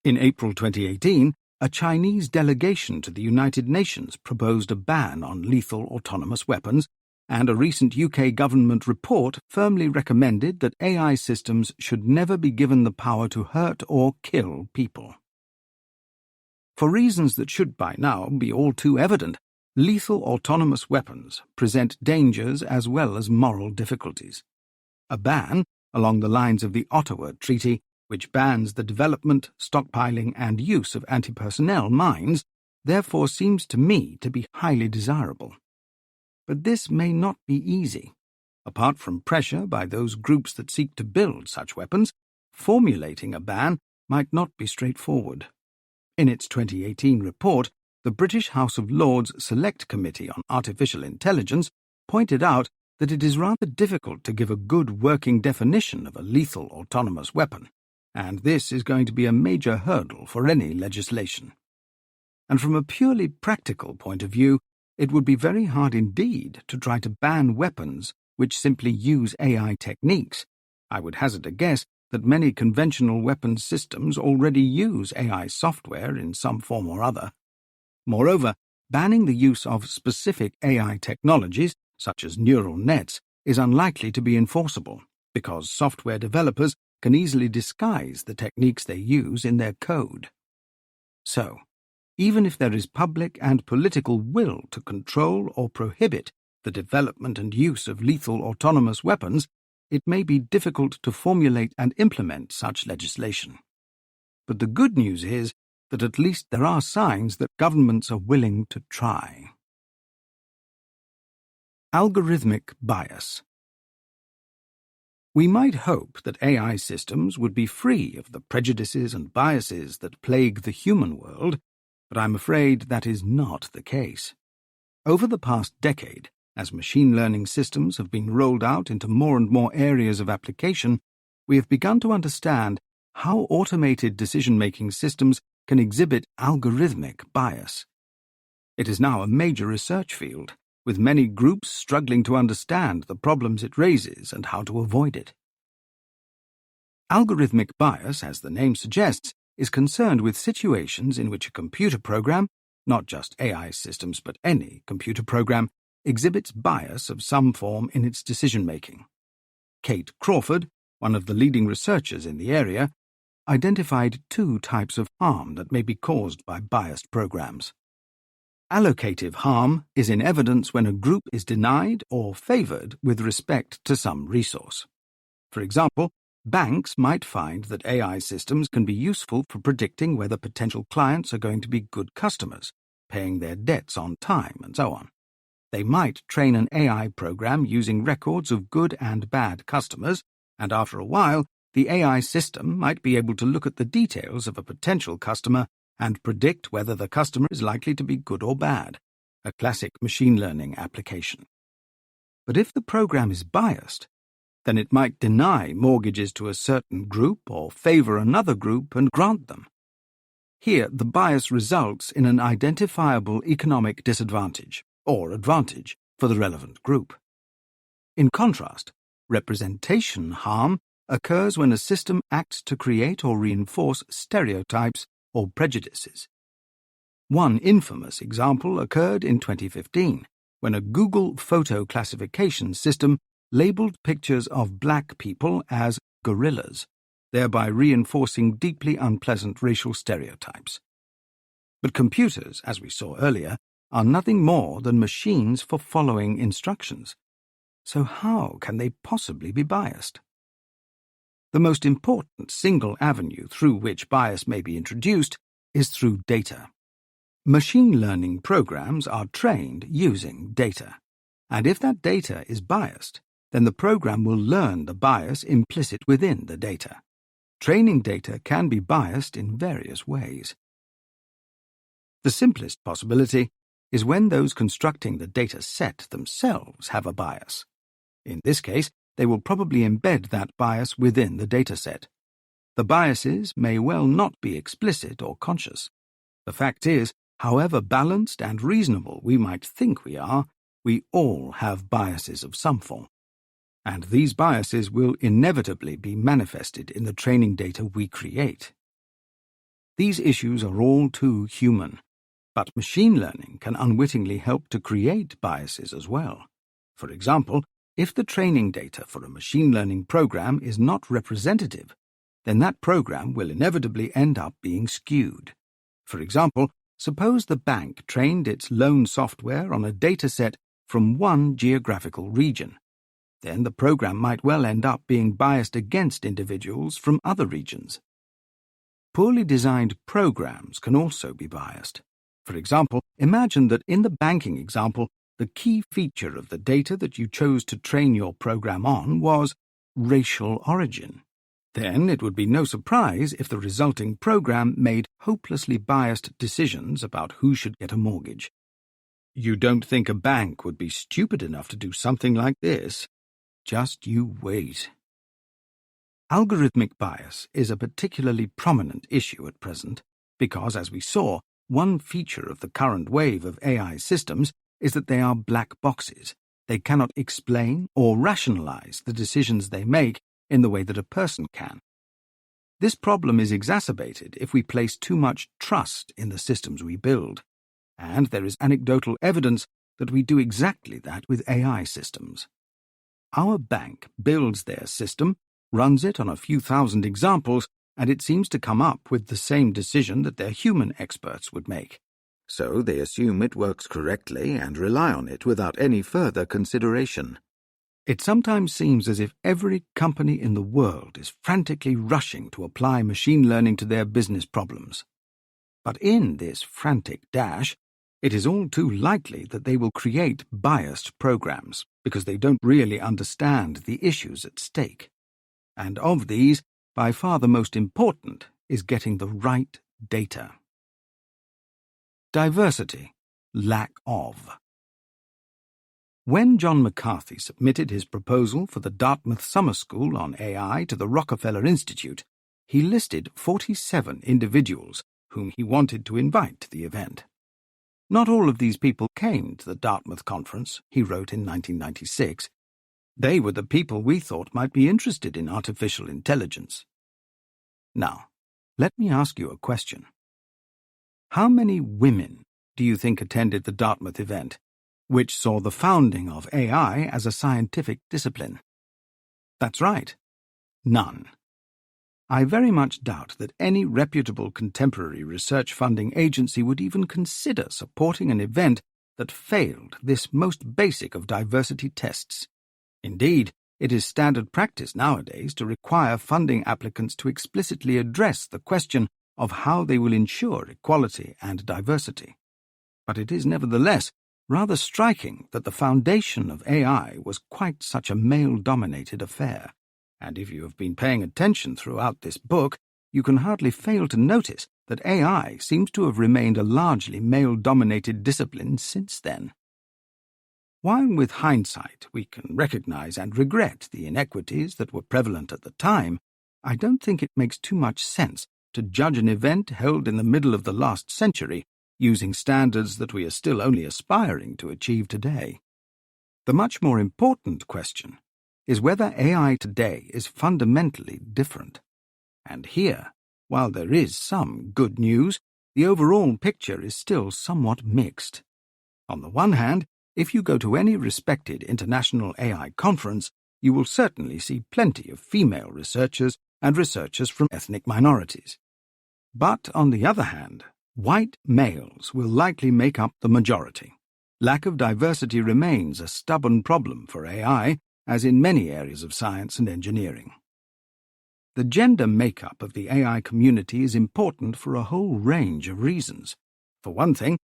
In April 2018, a Chinese delegation to the United Nations proposed a ban on lethal autonomous weapons, and a recent UK government report firmly recommended that AI systems should never be given the power to hurt or kill people. For reasons that should by now be all too evident, lethal autonomous weapons present dangers as well as moral difficulties. A ban, along the lines of the Ottawa Treaty, which bans the development, stockpiling, and use of anti-personnel mines, therefore seems to me to be highly desirable. But this may not be easy. Apart from pressure by those groups that seek to build such weapons, formulating a ban might not be straightforward. In its 2018 report, the British House of Lords Select Committee on Artificial Intelligence pointed out that it is rather difficult to give a good working definition of a lethal autonomous weapon, and this is going to be a major hurdle for any legislation. And from a purely practical point of view, it would be very hard indeed to try to ban weapons which simply use AI techniques. I would hazard a guess that many conventional weapons systems already use AI software in some form or other. Moreover, banning the use of specific AI technologies, such as neural nets, is unlikely to be enforceable, because software developers can easily disguise the techniques they use in their code. So, even if there is public and political will to control or prohibit the development and use of lethal autonomous weapons, it may be difficult to formulate and implement such legislation. But the good news is that at least there are signs that governments are willing to try. Algorithmic bias. We might hope that AI systems would be free of the prejudices and biases that plague the human world, but I'm afraid that is not the case. Over the past decade, as machine learning systems have been rolled out into more and more areas of application, we have begun to understand how automated decision-making systems can exhibit algorithmic bias. It is now a major research field, with many groups struggling to understand the problems it raises and how to avoid it. Algorithmic bias, as the name suggests, is concerned with situations in which a computer program, not just AI systems but any computer program, exhibits bias of some form in its decision-making. Kate Crawford, one of the leading researchers in the area, identified two types of harm that may be caused by biased programs. Allocative harm is in evidence when a group is denied or favored with respect to some resource. For example, banks might find that AI systems can be useful for predicting whether potential clients are going to be good customers, paying their debts on time, and so on. They might train an AI program using records of good and bad customers, and after a while, the AI system might be able to look at the details of a potential customer and predict whether the customer is likely to be good or bad, a classic machine learning application. But if the program is biased, then it might deny mortgages to a certain group or favor another group and grant them. Here, the bias results in an identifiable economic disadvantage, or advantage, for the relevant group. In contrast, representation harm occurs when a system acts to create or reinforce stereotypes or prejudices. One infamous example occurred in 2015, when a Google photo classification system labeled pictures of black people as gorillas, thereby reinforcing deeply unpleasant racial stereotypes. But computers, as we saw earlier, are nothing more than machines for following instructions. So how can they possibly be biased? The most important single avenue through which bias may be introduced is through data. Machine learning programs are trained using data, and if that data is biased, then the program will learn the bias implicit within the data. Training data can be biased in various ways. The simplest possibility is when those constructing the data set themselves have a bias. In this case, they will probably embed that bias within the dataset. The biases may well not be explicit or conscious. The fact is, however balanced and reasonable we might think we are, we all have biases of some form. And these biases will inevitably be manifested in the training data we create. These issues are all too human, but machine learning can unwittingly help to create biases as well. For example, if the training data for a machine learning program is not representative, then that program will inevitably end up being skewed. For example, suppose the bank trained its loan software on a dataset from one geographical region. Then the program might well end up being biased against individuals from other regions. Poorly designed programs can also be biased. For example, imagine that in the banking example, the key feature of the data that you chose to train your program on was racial origin. Then it would be no surprise if the resulting program made hopelessly biased decisions about who should get a mortgage. You don't think a bank would be stupid enough to do something like this? Just you wait. Algorithmic bias is a particularly prominent issue at present because, as we saw, one feature of the current wave of AI systems is that they are black boxes. They cannot explain or rationalize the decisions they make in the way that a person can. This problem is exacerbated if we place too much trust in the systems we build, and there is anecdotal evidence that we do exactly that with AI systems. Our bank builds their system, runs it on a few thousand examples, and it seems to come up with the same decision that their human experts would make. So they assume it works correctly and rely on it without any further consideration. It sometimes seems as if every company in the world is frantically rushing to apply machine learning to their business problems. But in this frantic dash, it is all too likely that they will create biased programs because they don't really understand the issues at stake. And of these, by far the most important is getting the right data. Diversity, lack of. When John McCarthy submitted his proposal for the Dartmouth Summer School on AI to the Rockefeller Institute, he listed 47 individuals whom he wanted to invite to the event. Not all of these people came to the Dartmouth conference, he wrote in 1996. They were the people we thought might be interested in artificial intelligence. Now, let me ask you a question. How many women do you think attended the Dartmouth event, which saw the founding of AI as a scientific discipline? That's right, none. I very much doubt that any reputable contemporary research funding agency would even consider supporting an event that failed this most basic of diversity tests. Indeed, it is standard practice nowadays to require funding applicants to explicitly address the question of how they will ensure equality and diversity. But it is nevertheless rather striking that the foundation of AI was quite such a male-dominated affair, and if you have been paying attention throughout this book, you can hardly fail to notice that AI seems to have remained a largely male-dominated discipline since then. While with hindsight we can recognize and regret the inequities that were prevalent at the time, I don't think it makes too much sense to judge an event held in the middle of the last century using standards that we are still only aspiring to achieve today. The much more important question is whether AI today is fundamentally different. And here, while there is some good news, the overall picture is still somewhat mixed. On the one hand, if you go to any respected international AI conference, you will certainly see plenty of female researchers and researchers from ethnic minorities. But on the other hand, white males will likely make up the majority. Lack of diversity remains a stubborn problem for AI, as in many areas of science and engineering. The gender makeup of the AI community is important for a whole range of reasons. For one thing,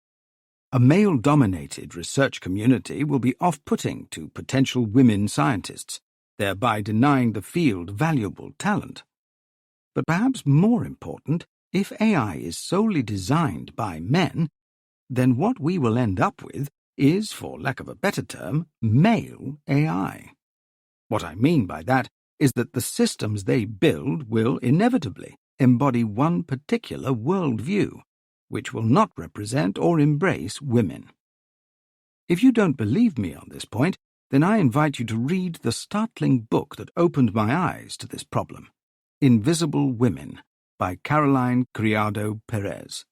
a male-dominated research community will be off-putting to potential women scientists, thereby denying the field valuable talent. But perhaps more important, if AI is solely designed by men, then what we will end up with is, for lack of a better term, male AI. What I mean by that is that the systems they build will inevitably embody one particular worldview, which will not represent or embrace women. If you don't believe me on this point, then I invite you to read the startling book that opened my eyes to this problem, Invisible Women, by Caroline Criado Perez.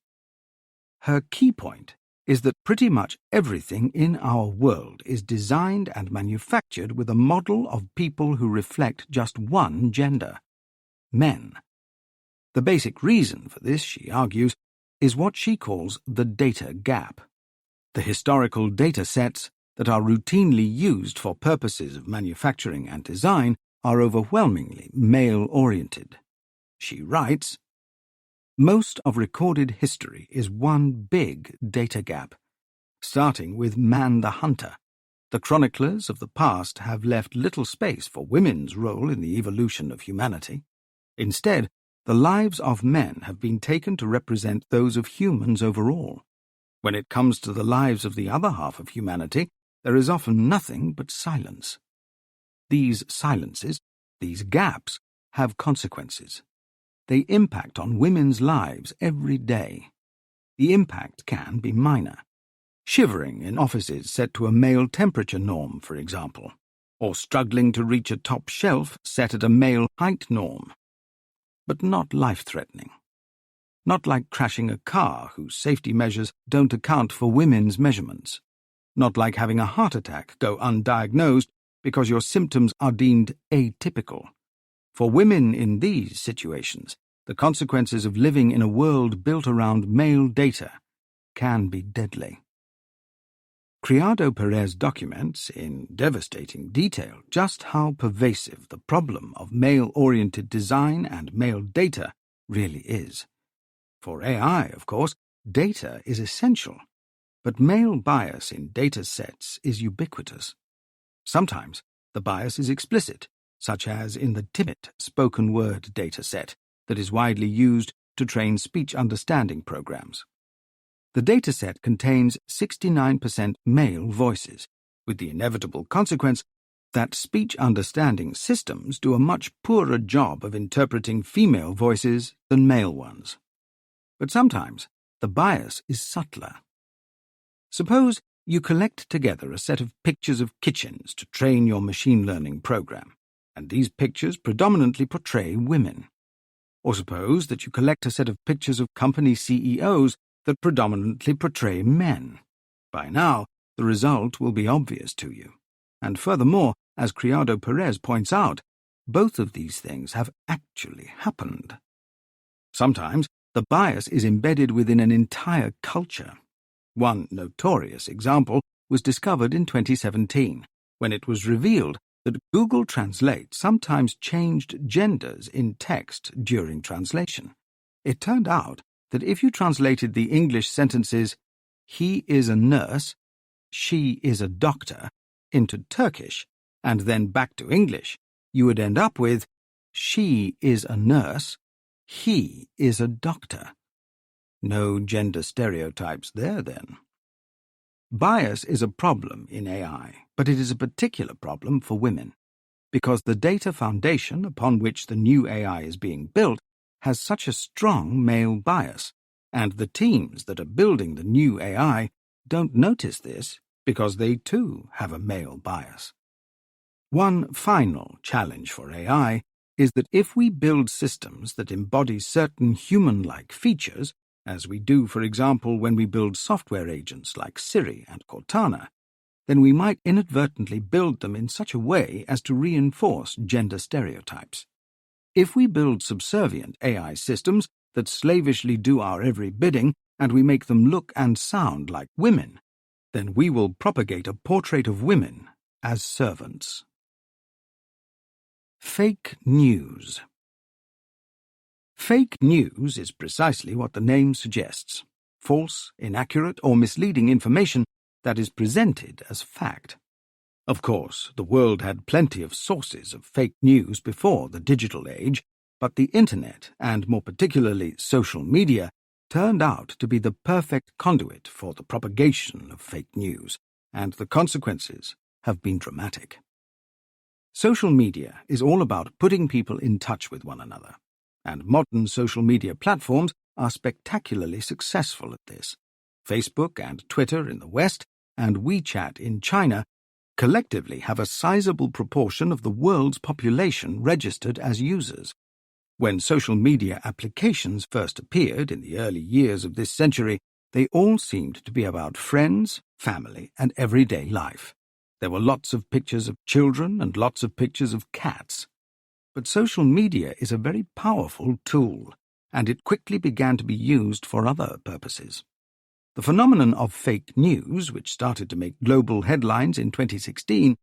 Her key point is that pretty much everything in our world is designed and manufactured with a model of people who reflect just one gender, men. The basic reason for this, she argues, is what she calls the data gap. The historical data sets that are routinely used for purposes of manufacturing and design are overwhelmingly male-oriented. She writes, "Most of recorded history is one big data gap. Starting with Man the Hunter, the chroniclers of the past have left little space for women's role in the evolution of humanity. Instead, the lives of men have been taken to represent those of humans overall. When it comes to the lives of the other half of humanity, there is often nothing but silence. These silences, these gaps, have consequences. They impact on women's lives every day. The impact can be minor. Shivering in offices set to a male temperature norm, for example, or struggling to reach a top shelf set at a male height norm. But not life-threatening. Not like crashing a car whose safety measures don't account for women's measurements. Not like having a heart attack go undiagnosed because your symptoms are deemed atypical. For women in these situations, the consequences of living in a world built around male data can be deadly." Criado Perez documents, in devastating detail, just how pervasive the problem of male-oriented design and male data really is. For AI, of course, data is essential, but male bias in data sets is ubiquitous. Sometimes the bias is explicit, such as in the Tibbet spoken word dataset that is widely used to train speech understanding programs. The dataset contains 69% male voices, with the inevitable consequence that speech understanding systems do a much poorer job of interpreting female voices than male ones. But sometimes the bias is subtler. Suppose you collect together a set of pictures of kitchens to train your machine learning program, and these pictures predominantly portray women. Or suppose that you collect a set of pictures of company CEOs that predominantly portray men. By now, the result will be obvious to you. And furthermore, as Criado Perez points out, both of these things have actually happened. Sometimes the bias is embedded within an entire culture. One notorious example was discovered in 2017, when it was revealed that Google Translate sometimes changed genders in text during translation. It turned out that if you translated the English sentences, "He is a nurse," "She is a doctor," into Turkish, and then back to English, you would end up with, "She is a nurse, he is a doctor." No gender stereotypes there, then. Bias is a problem in AI, but it is a particular problem for women, because the data foundation upon which the new AI is being built has such a strong male bias, and the teams that are building the new AI don't notice this because they too have a male bias. One final challenge for AI is that if we build systems that embody certain human-like features, as we do, for example, when we build software agents like Siri and Cortana, then we might inadvertently build them in such a way as to reinforce gender stereotypes. If we build subservient AI systems that slavishly do our every bidding and we make them look and sound like women, then we will propagate a portrait of women as servants. Fake news. Fake news is precisely what the name suggests: false, inaccurate, or misleading information that is presented as fact. Of course, the world had plenty of sources of fake news before the digital age, but the Internet, and more particularly social media, turned out to be the perfect conduit for the propagation of fake news, and the consequences have been dramatic. Social media is all about putting people in touch with one another, and modern social media platforms are spectacularly successful at this. Facebook and Twitter in the West, and WeChat in China, collectively have a sizable proportion of the world's population registered as users. When social media applications first appeared in the early years of this century, they all seemed to be about friends, family, and everyday life. There were lots of pictures of children and lots of pictures of cats. But social media is a very powerful tool, and it quickly began to be used for other purposes. The phenomenon of fake news, which started to make global headlines in 2016,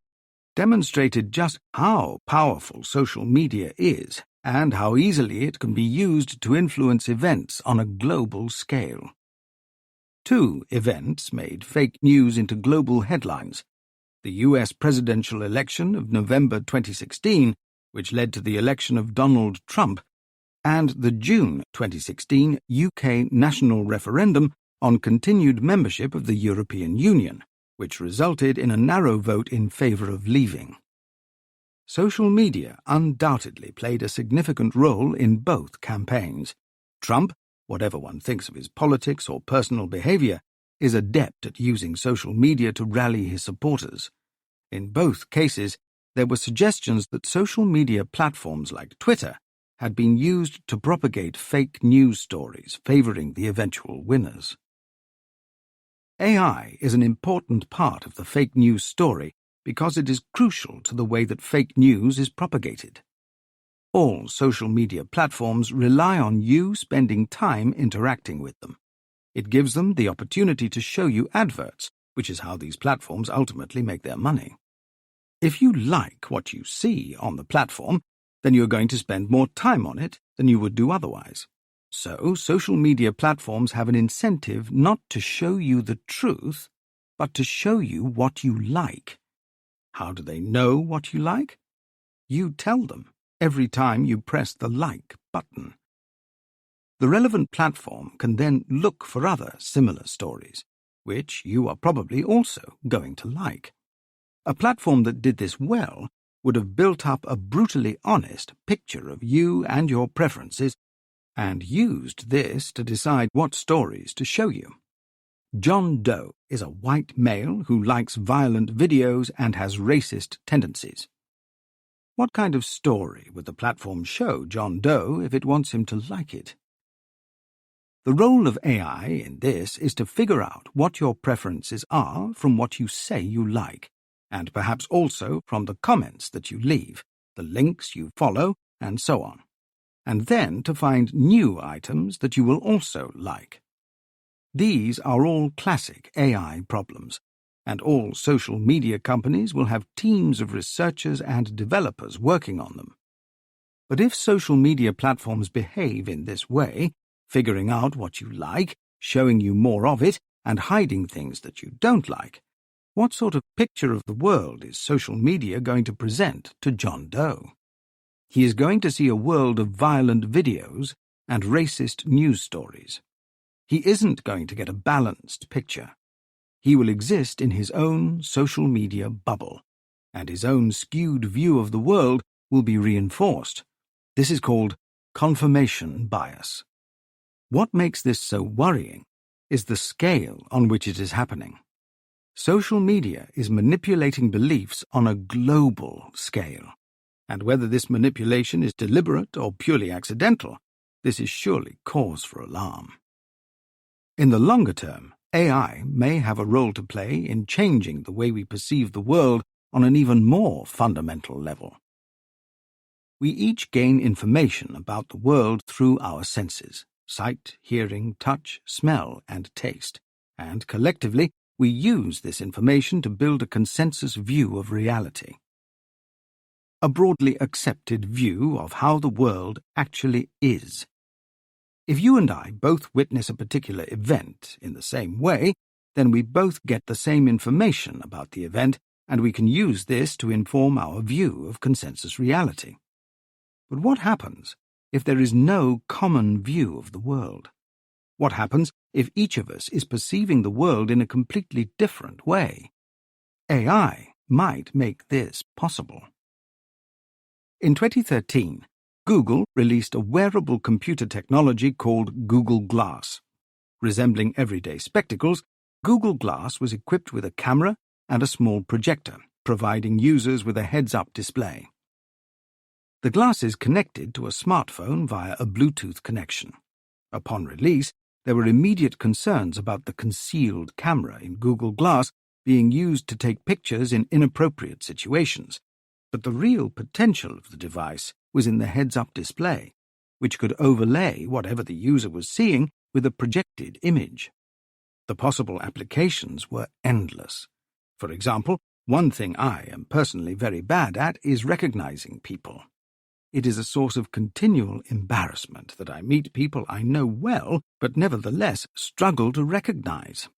demonstrated just how powerful social media is and how easily it can be used to influence events on a global scale. Two events made fake news into global headlines: the US presidential election of November 2016, which led to the election of Donald Trump, and the June 2016 UK national referendum on continued membership of the European Union, which resulted in a narrow vote in favour of leaving. Social media undoubtedly played a significant role in both campaigns. Trump, whatever one thinks of his politics or personal behaviour, is adept at using social media to rally his supporters. In both cases, there were suggestions that social media platforms like Twitter had been used to propagate fake news stories favouring the eventual winners. AI is an important part of the fake news story because it is crucial to the way that fake news is propagated. All social media platforms rely on you spending time interacting with them. It gives them the opportunity to show you adverts, which is how these platforms ultimately make their money. If you like what you see on the platform, then you're going to spend more time on it than you would do otherwise. So, social media platforms have an incentive not to show you the truth, but to show you what you like. How do they know what you like? you tell them every time you press the like button. The relevant platform can then look for other similar stories, which you are probably also going to like. A platform that did this well would have built up a brutally honest picture of you and your preferences and used this to decide what stories to show you. John Doe is a white male who likes violent videos and has racist tendencies. What kind of story would the platform show John Doe if it wants him to like it? The role of AI in this is to figure out what your preferences are from what you say you like, and perhaps also from the comments that you leave, the links you follow, and so on, and then to find new items that you will also like. These are all classic AI problems, and all social media companies will have teams of researchers and developers working on them. But if social media platforms behave in this way, figuring out what you like, showing you more of it, and hiding things that you don't like, what sort of picture of the world is social media going to present to John Doe? He is going to see a world of violent videos and racist news stories. He isn't going to get a balanced picture. He will exist in his own social media bubble, and his own skewed view of the world will be reinforced. This is called confirmation bias. What makes this so worrying is the scale on which it is happening. Social media is manipulating beliefs on a global scale, and whether this manipulation is deliberate or purely accidental, this is surely cause for alarm. In the longer term, AI may have a role to play in changing the way we perceive the world on an even more fundamental level. We each gain information about the world through our senses: sight, hearing, touch, smell, and taste, and collectively we use this information to build a consensus view of reality. A broadly accepted view of how the world actually is. If you and I both witness a particular event in the same way, then we both get the same information about the event, and we can use this to inform our view of consensus reality. But what happens if there is no common view of the world? What happens if each of us is perceiving the world in a completely different way? AI might make this possible. In 2013, Google released a wearable computer technology called Google Glass. Resembling everyday spectacles, Google Glass was equipped with a camera and a small projector, providing users with a heads-up display. The glasses connected to a smartphone via a Bluetooth connection. Upon release, there were immediate concerns about the concealed camera in Google Glass being used to take pictures in inappropriate situations, but the real potential of the device was in the heads-up display, which could overlay whatever the user was seeing with a projected image. The possible applications were endless. For example, one thing I am personally very bad at is recognizing people. It is a source of continual embarrassment that I meet people I know well, but nevertheless struggle to recognize.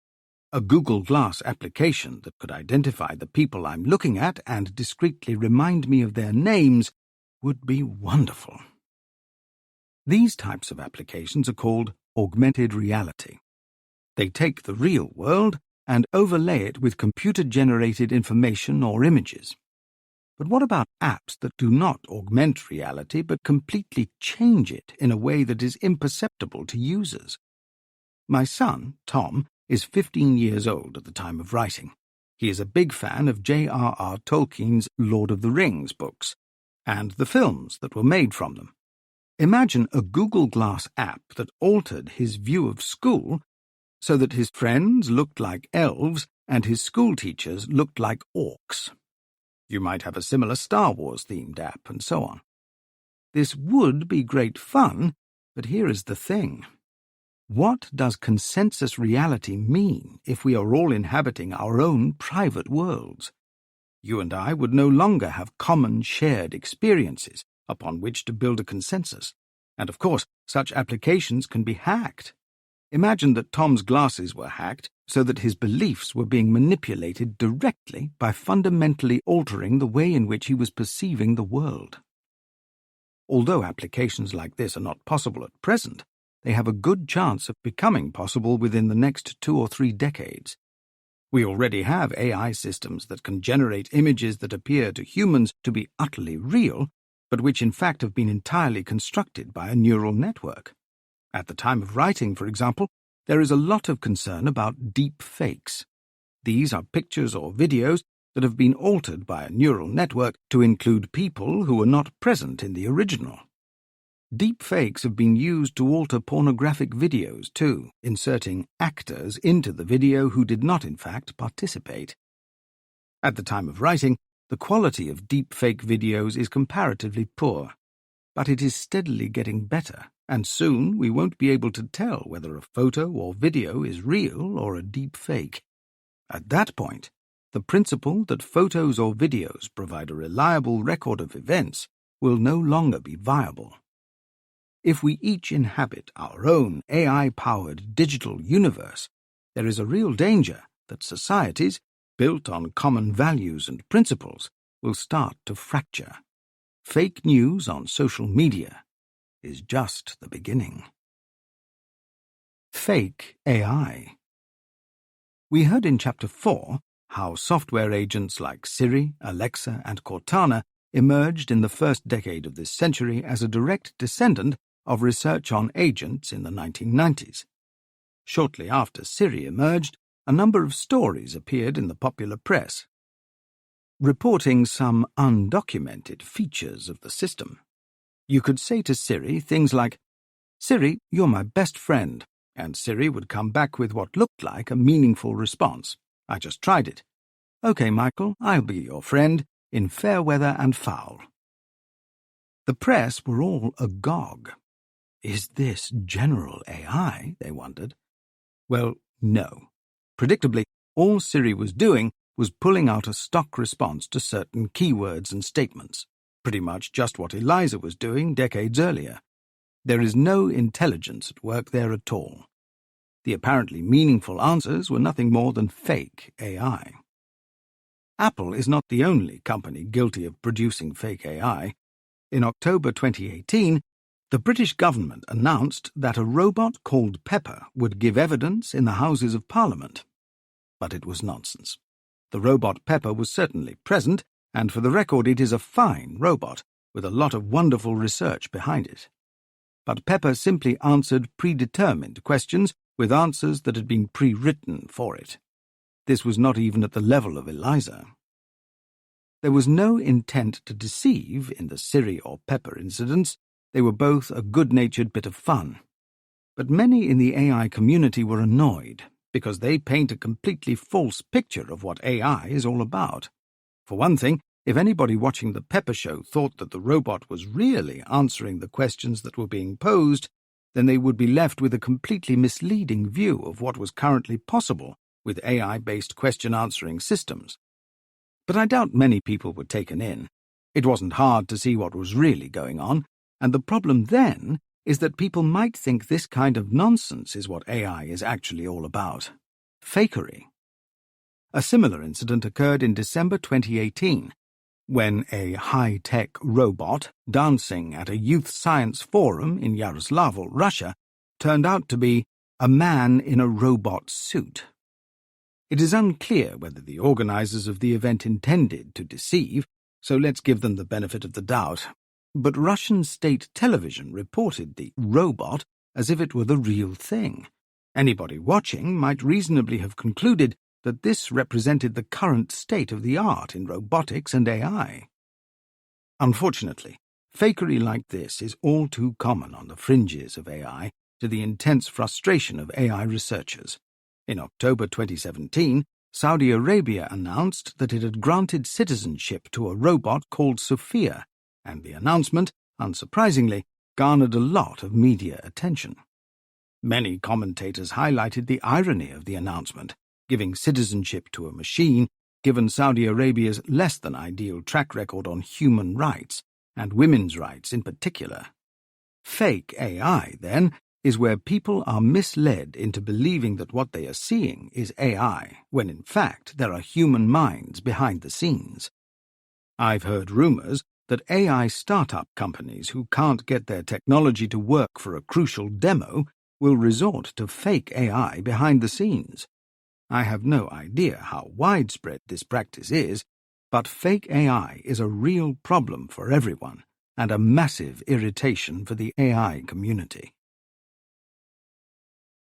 A Google Glass application that could identify the people I'm looking at and discreetly remind me of their names would be wonderful. These types of applications are called augmented reality. They take the real world and overlay it with computer-generated information or images. But what about apps that do not augment reality but completely change it in a way that is imperceptible to users? My son, Tom, is 15 years old at the time of writing. He is a big fan of J.R.R. Tolkien's Lord of the Rings books, and the films that were made from them. Imagine a Google Glass app that altered his view of school so that his friends looked like elves and his school teachers looked like orcs. You might have a similar Star Wars-themed app, and so on. This would be great fun, but here is the thing. What does consensus reality mean if we are all inhabiting our own private worlds? You and I would no longer have common shared experiences upon which to build a consensus, and of course such applications can be hacked. Imagine that Tom's glasses were hacked so that his beliefs were being manipulated directly by fundamentally altering the way in which he was perceiving the world. Although applications like this are not possible at present, they have a good chance of becoming possible within the next 2 or 3 decades. We already have AI systems that can generate images that appear to humans to be utterly real, but which in fact have been entirely constructed by a neural network. At the time of writing, for example, there is a lot of concern about deep fakes. These are pictures or videos that have been altered by a neural network to include people who were not present in the original. Deep fakes have been used to alter pornographic videos too, inserting actors into the video who did not in fact participate. At the time of writing, the quality of deep fake videos is comparatively poor, but it is steadily getting better, and soon we won't be able to tell whether a photo or video is real or a deep fake. At that point, the principle that photos or videos provide a reliable record of events will no longer be viable. If we each inhabit our own AI-powered digital universe, there is a real danger that societies, built on common values and principles, will start to fracture. Fake news on social media is just the beginning. Fake AI. We heard in Chapter 4 how software agents like Siri, Alexa, and Cortana emerged in the first decade of this century as a direct descendant of research on agents in the 1990s. Shortly after Siri emerged, a number of stories appeared in the popular press, reporting some undocumented features of the system. You could say to Siri things like, "Siri, you're my best friend," and Siri would come back with what looked like a meaningful response. "I just tried it." "Okay, Michael, I'll be your friend, in fair weather and foul." The press were all agog. Is this general AI, they wondered? Well, no. Predictably, all Siri was doing was pulling out a stock response to certain keywords and statements, pretty much just what Eliza was doing decades earlier. There is no intelligence at work there at all. The apparently meaningful answers were nothing more than fake AI. Apple is not the only company guilty of producing fake AI. In October 2018, the British government announced that a robot called Pepper would give evidence in the Houses of Parliament. But it was nonsense. The robot Pepper was certainly present, and for the record it is a fine robot, with a lot of wonderful research behind it. But Pepper simply answered predetermined questions with answers that had been pre-written for it. This was not even at the level of Eliza. There was no intent to deceive in the Siri or Pepper incidents. They were both a good-natured bit of fun. But many in the AI community were annoyed because they paint a completely false picture of what AI is all about. For one thing, if anybody watching the Pepper Show thought that the robot was really answering the questions that were being posed, then they would be left with a completely misleading view of what was currently possible with AI-based question-answering systems. But I doubt many people were taken in. It wasn't hard to see what was really going on, and the problem then is that people might think this kind of nonsense is what AI is actually all about. Fakery. A similar incident occurred in December 2018, when a high-tech robot dancing at a youth science forum in Yaroslavl, Russia, turned out to be a man in a robot suit. It is unclear whether the organizers of the event intended to deceive, so let's give them the benefit of the doubt. But Russian state television reported the robot as if it were the real thing. Anybody watching might reasonably have concluded that this represented the current state of the art in robotics and AI. Unfortunately, fakery like this is all too common on the fringes of AI, to the intense frustration of AI researchers. In October 2017, Saudi Arabia announced that it had granted citizenship to a robot called Sophia, and the announcement, unsurprisingly, garnered a lot of media attention. Many commentators highlighted the irony of the announcement, giving citizenship to a machine, given Saudi Arabia's less-than-ideal track record on human rights, and women's rights in particular. Fake AI, then, is where people are misled into believing that what they are seeing is AI, when in fact there are human minds behind the scenes. I've heard rumors that AI startup companies who can't get their technology to work for a crucial demo will resort to fake AI behind the scenes. I have no idea how widespread this practice is, but fake AI is a real problem for everyone and a massive irritation for the AI community.